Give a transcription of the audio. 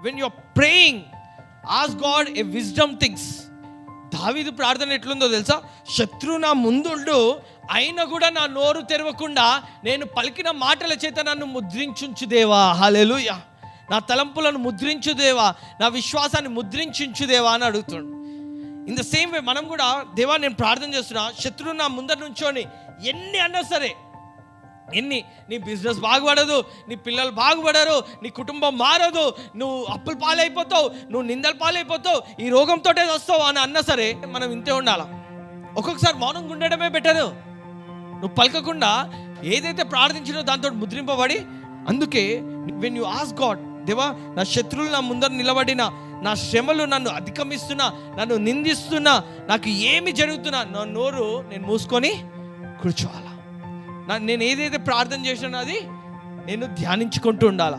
When you are praying, ask God a wisdom things. దావీదు ప్రార్థన ఎట్లుందో తెలుసా? శత్రువు నా ముందుండు అయినా కూడా నా నోరు తెరవకుండా నేను పలికిన మాటల చేత నన్ను ముద్రించుంచు దేవా. హల్లెలూయా. నా తలంపులను ముద్రించు దేవా, నా విశ్వాసాన్ని ముద్రించు దేవా అని అడుగుతాడు. ఇన్ ద సేమ్ వే మనం కూడా, దేవా నేను ప్రార్థన చేస్తున్నా, శత్రువు నా ముందర నుంచోని ఎన్ని అన్నా సరే, నీ బిజినెస్ బాగుపడదు, నీ పిల్లలు బాగుపడరు, నీ కుటుంబం మారదు, నువ్వు అప్పుల పాలైపోతావు, నువ్వు నిందల పాలైపోతావు, ఈ రోగంతో వస్తావు అని అన్నా సరే మనం ఇంతే ఉండాలి. ఒక్కొక్కసారి మౌనంగా ఉండడమే బెటరు. నువ్వు పలకకుండా ఏదైతే ప్రార్థించినో దాంతో ముద్రింపబడి. అందుకే వెన్ యు ఆస్క్ గాడ్, దేవా నా శత్రువులు నా ముందర నిలబడిన, నా శ్రమలు నన్ను అధిగమిస్తున్నా, నన్ను నిందిస్తున్నా, నాకు ఏమి జరుగుతున్నా, నా నోరు నేను మూసుకొని కూర్చోవాలా. నేను ఏదైతే ప్రార్థన చేసినా అది నేను ధ్యానించుకుంటూ ఉండాలా.